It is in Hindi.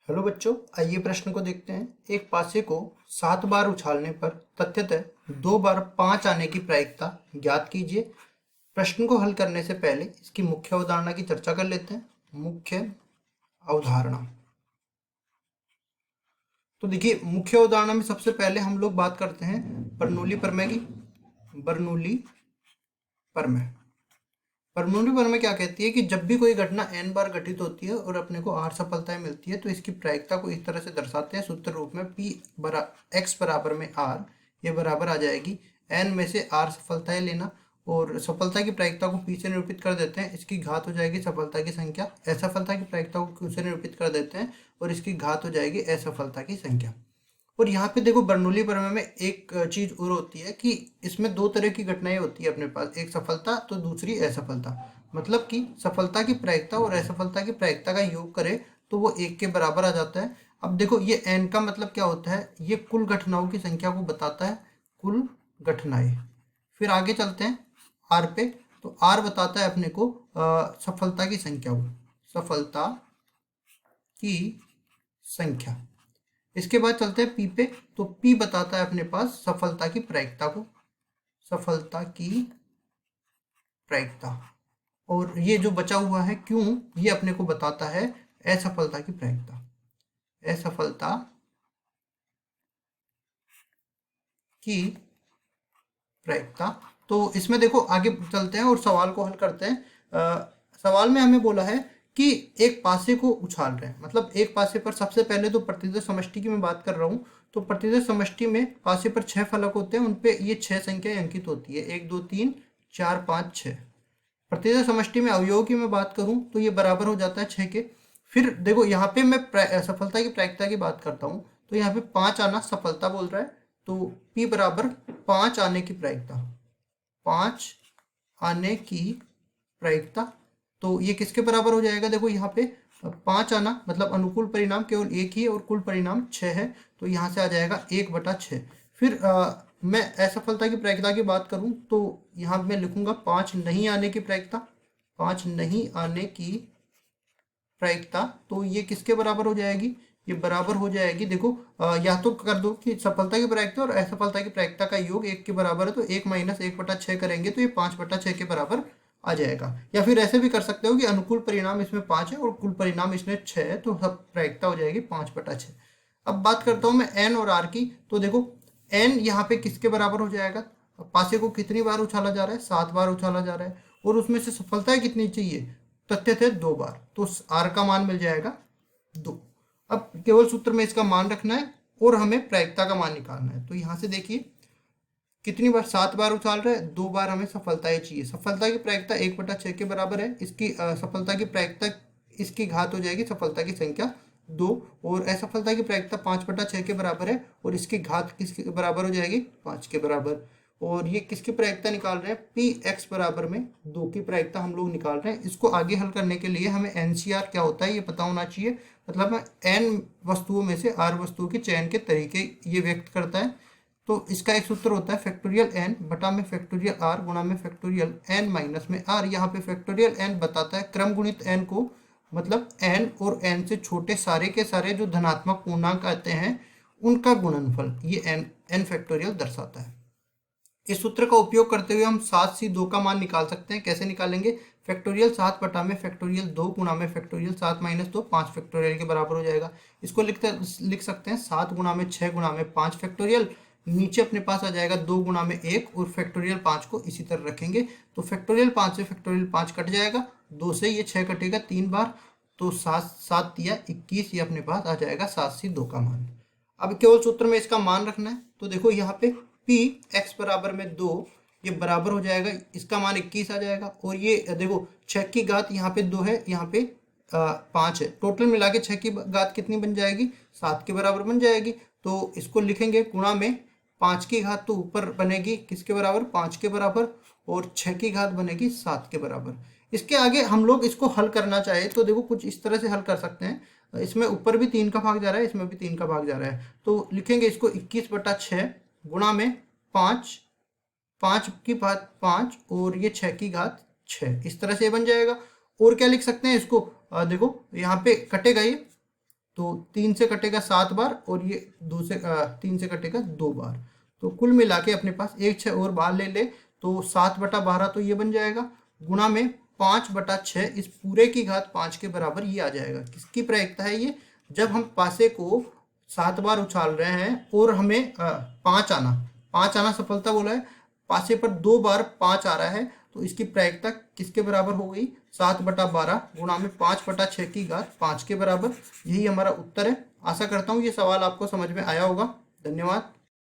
हेलो बच्चों, आइए प्रश्न को देखते हैं। एक पासे को 7 बार उछालने पर तथ्यतः 2 बार 5 आने की प्रायिकता ज्ञात कीजिए। प्रश्न को हल करने से पहले इसकी मुख्य अवधारणा की चर्चा कर लेते हैं। मुख्य अवधारणा, तो देखिए, मुख्य अवधारणा में सबसे पहले हम लोग बात करते हैं बर्नौली प्रमेय की। बर्नौली प्रमेय बर्नौली प्रमेय क्या कहती है कि जब भी कोई घटना n बार घटित होती है और अपने को r सफलताएं मिलती है तो इसकी प्रायिकता को इस तरह से दर्शाते हैं सूत्र रूप में x बराबर में r। ये बराबर आ जाएगी n में से r सफलताएं लेना और सफलता की प्रायिकता को p से निरूपित कर देते हैं। इसकी घात हो जाएगी सफलता की संख्या। असफलता की प्रायिकता को q से निरूपित कर देते हैं और इसकी घात हो जाएगी असफलता की संख्या। और यहाँ पे देखो, बर्नौली प्रमेय में एक चीज और होती है कि इसमें दो तरह की घटनाएं होती है अपने पास, एक सफलता तो दूसरी असफलता। मतलब कि सफलता की प्रायिकता और असफलता की प्रायिकता का योग करें तो वो 1 के बराबर आ जाता है। अब देखो, ये n का मतलब क्या होता है, ये कुल घटनाओं की संख्या को बताता है, कुल घटनाएं। फिर आगे चलते हैं r पे, तो r बताता है अपने को सफलता की संख्या को, सफलता की संख्या। इसके बाद चलते हैं पी पे, तो पी बताता है अपने पास सफलता की प्रायिकता को, सफलता की प्रायिकता। और ये जो बचा हुआ है क्यों, ये अपने को बताता है असफलता की प्रायिकता, असफलता की प्रायिकता। तो इसमें देखो, आगे चलते हैं और सवाल को हल करते हैं। सवाल में हमें बोला है कि एक पासे को उछाल रहे हैं, मतलब एक पासे पर सबसे पहले तो प्रतिदय समष्टि की मैं बात कर रहा हूँ। तो प्रतिदय समष्टि में पासे पर 6 फलक होते हैं, उनपे ये 6 संख्याएं अंकित होती है, 1 2 3 4 5 6। प्रतिदय समष्टि में अवयव की मैं बात करूं तो ये बराबर हो जाता है 6 के। फिर देखो, यहाँ पे मैं सफलता की प्रायिकता की बात करता हूँ, तो यहाँ पे 5 आना सफलता बोल रहा है, तो P बराबर 5 आने की प्रायिकता, 5 आने की प्रायिकता। तो ये किसके बराबर हो जाएगा, देखो यहाँ पे 5 आना मतलब अनुकूल परिणाम केवल एक ही है और कुल परिणाम 6 है, तो यहाँ से आ जाएगा 1/6। फिर मैं असफलता की प्रायिकता की बात करूं तो यहाँ मैं लिखूंगा 5 नहीं आने की प्रायिकता, 5 नहीं आने की प्रायिकता। तो ये किसके बराबर हो जाएगी, ये बराबर हो जाएगी, देखो या तो कर दो कि सफलता की प्रायिकता और असफलता की प्रायिकता का योग 1 के बराबर है, तो 1 - 1/6 करेंगे तो ये 5/6 के बराबर आ जाएगा। या फिर ऐसे भी कर सकते हो कि अनुकूल परिणाम इसमें 5 है और कुल परिणाम इसमें 6 है, तो सब प्रायिकता हो जाएगी 5/6। अब बात करता हूँ मैं एन और आर की, तो देखो एन यहाँ पे किसके बराबर हो जाएगा, पासे को कितनी बार उछाला जा रहा है, 7 बार उछाला जा रहा है, और उसमें से सफलताएं कितनी चाहिए, तथ्य थे 2 बार, तो आर का मान मिल जाएगा 2। अब केवल सूत्र में इसका मान रखना है और हमें प्रायिकता का मान निकालना है। तो यहाँ से देखिए कितनी बार, 7 बार उछाल रहा है, 2 बार हमें सफलताएं चाहिए। सफलता की प्रायिकता 1/6 के बराबर है, इसकी सफलता की प्रायिकता, इसकी घात हो जाएगी सफलता की संख्या 2, और असफलता की प्रायिकता 5/6 के बराबर है और इसकी घात किसके बराबर हो जाएगी, 5 के बराबर। और ये किसकी प्रायिकता निकाल रहे हैं, पी एक्स बराबर में 2 की प्रायिकता हम लोग निकाल रहे हैं। इसको आगे हल करने के लिए हमें एनसीआर क्या होता है ये पता होना चाहिए, मतलब एन वस्तुओं में से आर वस्तुओं के चयन के तरीके ये व्यक्त करता है। तो इसका एक सूत्र होता है फैक्टोरियल एन बटा में फैक्टोरियल आर गुणा में फैक्टोरियल एन माइनस में आर। यहाँ पे फैक्टोरियल एन बताता है क्रम गुणित एन को, मतलब एन और एन से छोटे सारे के सारे जो धनात्मक पूर्णांक आते हैं उनका गुणनफल, ये एन फैक्टोरियल दर्शाता है। इस सूत्र का उपयोग करते हुए हम 7c2 का मान निकाल सकते हैं। कैसे निकालेंगे, फैक्टोरियल 7 बटा में फैक्टोरियल 2 गुणा में फैक्टोरियल 7 - 2 5 फैक्टोरियल के बराबर हो जाएगा। इसको लिख सकते हैं 7 गुणा में 6 गुणा में 5 फैक्टोरियल, नीचे अपने पास आ जाएगा 2 गुणा में 1 और फैक्टोरियल 5 को इसी तरह रखेंगे, तो फैक्टोरियल 5 से फैक्टोरियल 5 कट जाएगा, 2 से ये 6 कटेगा 3 बार, तो 7 7 दिया 21, ये अपने पास आ जाएगा 7c2 का मान। अब केवल सूत्र में इसका मान रखना है, तो देखो यहाँ पे पी एक्स बराबर में 2, ये बराबर हो जाएगा, इसका मान 21 आ जाएगा। और ये देखो 6 की घात यहाँ पे 2 है, यहाँ पे 5 है, टोटल मिला के 6 की घात कितनी बन जाएगी, 7 के बराबर बन जाएगी। तो इसको लिखेंगे गुणा में 5 की घात, तो ऊपर बनेगी किसके बराबर, 5 के बराबर, और 6 की घात बनेगी 7 के बराबर। इसके आगे हम लोग इसको हल करना चाहे तो देखो कुछ इस तरह से हल कर सकते हैं। इसमें ऊपर भी 3 का भाग जा रहा है, इसमें भी 3 का भाग जा रहा है, तो लिखेंगे इसको 21/6 गुणा में 5, 5 की घात 5 और ये 6 की घात 6, इस तरह से बन जाएगा। और क्या लिख सकते हैं इसको, देखो यहाँ पे कटेगा ये तो 3 से कटेगा 7 बार और ये 3 से कटेगा 2 बार। तो कुल मिला के अपने पास 1/6 और बार ले ले तो 7/12 तो ये बन जाएगा, गुणा में 5/6 इस पूरे की घात 5 के बराबर ये आ जाएगा। किसकी प्रायिकता है ये? जब हम पासे को 7 बार उछाल रहे हैं और हमें 5 आना सफलता बोला है, पासे पर 2 बार 5 आ रहा है, तो इसकी प्रायिकता किसके बराबर हो गई? 7/12 गुणा में 5/6 की घात 5 के बराबर। यही हमारा उत्तर है। आशा करता हूँ ये सवाल आपको समझ में आया होगा। धन्यवाद।